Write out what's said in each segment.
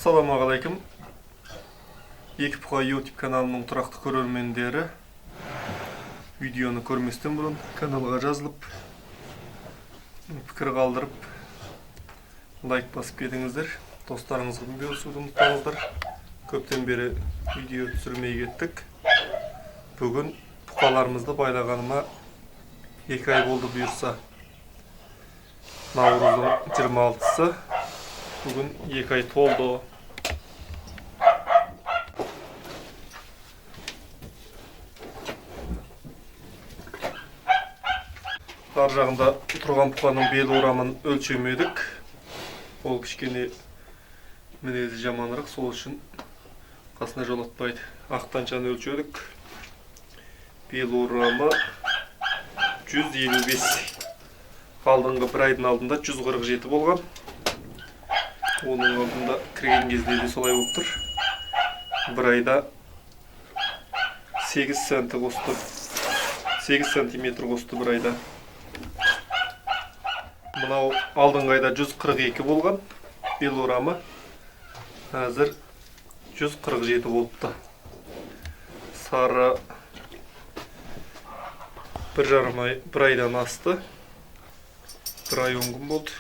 Assalamualaikum. Екі Бұқа YouTube kanalының тұрақты көрермендері. Видеоны көрместен бұрын каналға жазылып, пікір қалдырып, лайк басып кетіңіздер. Достарыңызға бөлісуді ұмытпаңыздар. Көптен бері видео түсірмей кеттік. Бүгін бұқаларымызды байлағаныма 2 ай болды бұйырса. Наурыздың 26-сы. Bugün 2 ay толды. Ар жағында тұрған бұқаның бел орамын өлшемедік. Ол кішкене мінезі жаманырақ, сол үшін қасына жолатпайды. Ақтаншаны өлшедік. Бел орамы 155. Алдыңғы бір айдың алдында 147 болған. Оның алдында кірген кезде де солай болып тұр. Бір айда 8 сантиметр қосты бір айда. Мынау алдыңғы айда 142 болған бел орамы. Әзір 147 болыпты. Сары бір айдан асты. Бір ай 10 күн болды.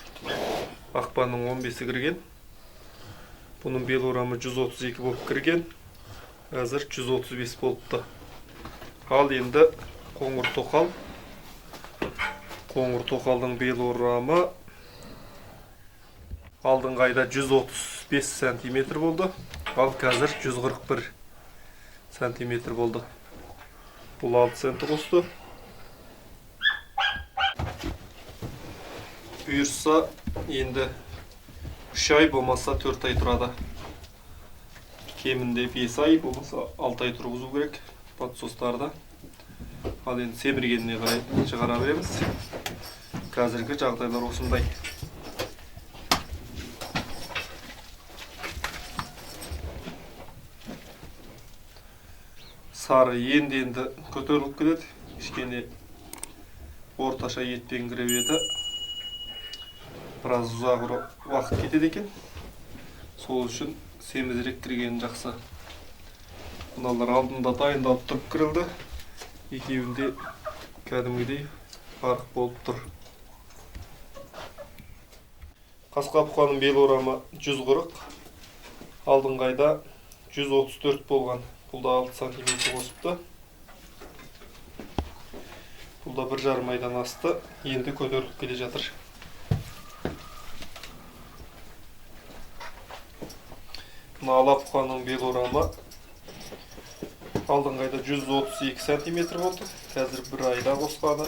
Ақпанның 15-і кірген. Бұның бел орамы 132 болып кірген. Әзір 135 болыпты. Ал енді қоңыр тоқал. Қоңыр тоқалдың бел орамы алдыңғы айда 135 сантиметр болды. Ал қазір 141 сантиметр болды. Бұл 6 сенті қосты. Бұйырса енді 3 ай болмаса 4 ай тұрады. Кемінде 5 ай болмаса 6 ай тұрғызу керек подсостарда. Ал енді семіргеніне қарай шығара береміз. Қазіргі жағдайлар осындай. Сары енді көтеріліп келеді. Кішкене орташа етпен кіріп еді. Біраз ұзақ уақыт кетеді екен. Сол үшін семізірек кірген жақсы. Мыналар алдында дайындалып тұрып кірілді. Екеуінде кәдімгідей farq болып тұр. Қасқа бұқаның бел орамы 140. Алдыңғы айда 134 болған. Бұлда 6 сантиметр қосыпты. Бұлда 1,5 айдан асты. Енді көтеріліп келе жатыр. Ала бұқаның бел орамы алдыңғы айда 132 сантиметр болды. Қазір бір айда қосқаны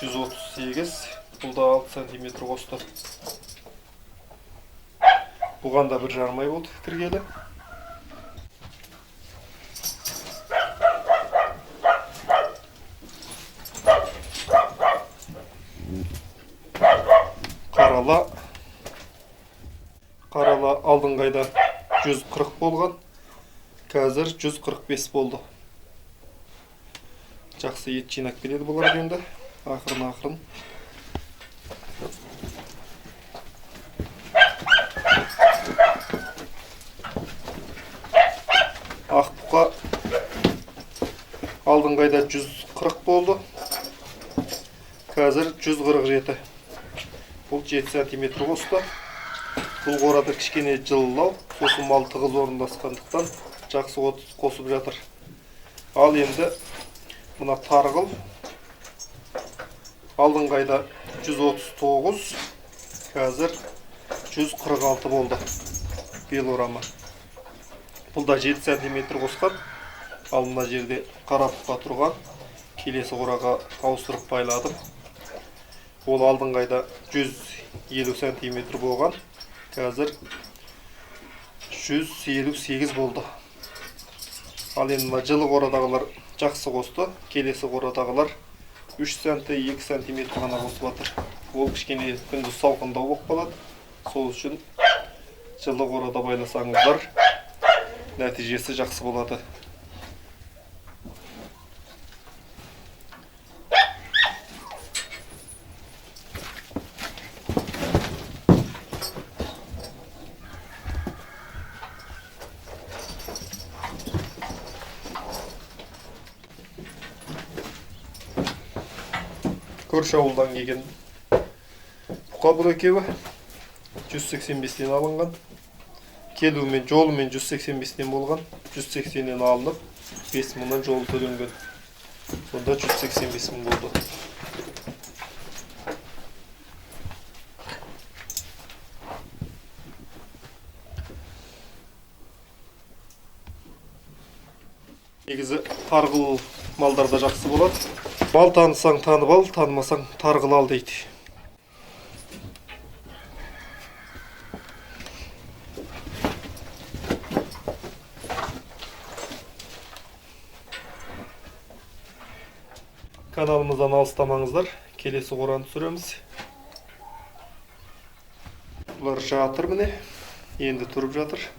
138. Бұлда 6 сантиметр қосты. Бұған да 1,5 ай болды кіргелі. Қарала алдыңғы айда 140 болған. Қазір 145 болды. Жақсы ет жинап келеді бұлар енді. Ақырын. Ақ бұқа алдыңғы айда 140 болды. Қазір 147. Бұл 7 сантиметр қосты. Бұл қорада кішкене жылылау, сосын мал тығыз орындасқандықтан жақсы қосып жатыр. Ал енді мына тарғыл алдыңғы айда 139, қазір 146 болды бел орамы. Бұлда 7 сантиметр қосқан. Ал мына жерде қара бұқа тұрған. Келесі қораға ауыстырып байладым. Ол алдыңғы айда 150 сантиметр болған. Қазір 158 болды. Ал енді мына жылы қорадағылар жақсы қосты. Келесі қорадағылар 3 сантиметр, 2 сантиметр ғана қосып жатыр. Ол кішкене күндіз салқындау болып қалады. Сол үшін жылы қорада байласаңыздар, нәтижесі жақсы болады. көрші ауылдан келген бұқа бұл екеуі 185-тен алынған. Келуімен жолымен 185-тен болған, 180-нен алынып 5 мыңнан жол төленген. Сонда 185 мың болды. Негізі тарғыл малдарда жақсы болады. Мал танысаң танып ал, танымасаң тарғыл ал дейді. Kanalımızdan алыстамаңыздар, келесі қораны түсіреміз. Бұлар жатыр міне, енді тұрып жатыр.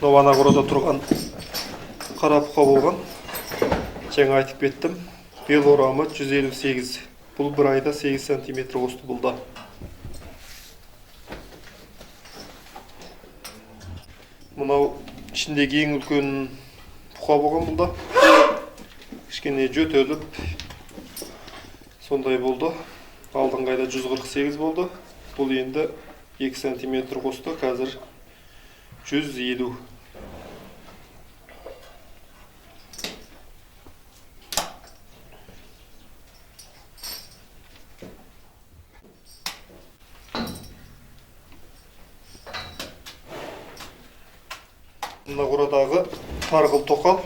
Ана қорада тұрған қара бұқа болған. Жаңа айтып кеттім. Бел орамы 158. Бұл бір айда 8 сантиметр қосты бұлда. Мынау ішіндегі ең үлкен бұқа болған бұлда. Кішкене жөтеліп сондай болды. Алдыңғы айда 148 болды. Бұл енді 2 сантиметр қосты. Қазір 150. Мына қорадағы тарғыл тоқал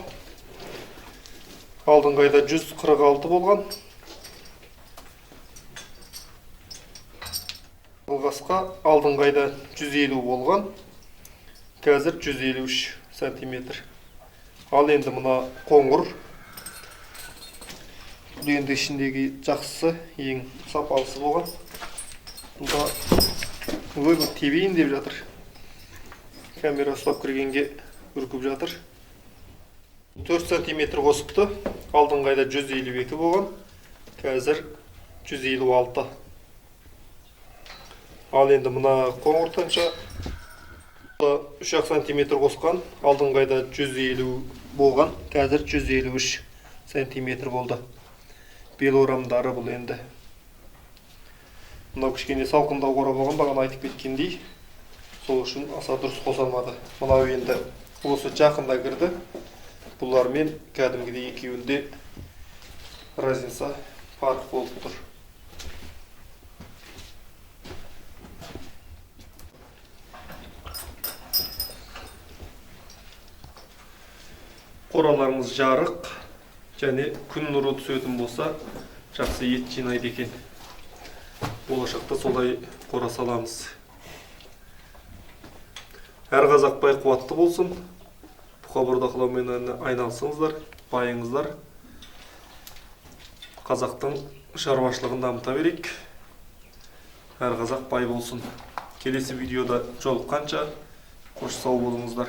алдыңғы айда 146 болған. Қасқа алдыңғы айда 150 болған. Қазір 153 сантиметр. Ал енді мына қоңыр. Бұл енді ішіндегі жақсысы, ең сапалысы болған. Бұлда тебейін деп жатыр. Камера ұстап кіргенге үркіп жатыр. 4 сантиметр қосыпты. Алдыңғы айда 152 болған. Қазір 156. Ал енді мына қоңыртанша 3 сантиметр қосқан. Алдыңғы айда 150 болған. Қазір 153 сантиметр болды. Бел орамдары бұл енді. Мынау кішкене салқындау қора болған, бағана айтып кеткендей. Сол үшін аса дұрыс қосалмады. Мынау енді осы жақында кірді. Бұлармен кәдімгідей екеуінде разница fark болып тұр. Қораларымыз жарық, және күн нұры түсетін болса, жақсы ет жинайды екен. Болашақта солай қора саламыз. Әр қазақ бай қуатты болсын. Бұқа бордақылаумен айналысыңыздар, байыңыздар. Қазақтың шаруашылығын дамыта берейік. Әр қазақ бай болсын. Келесі видеода жолыққанша қош сау болыңыздар.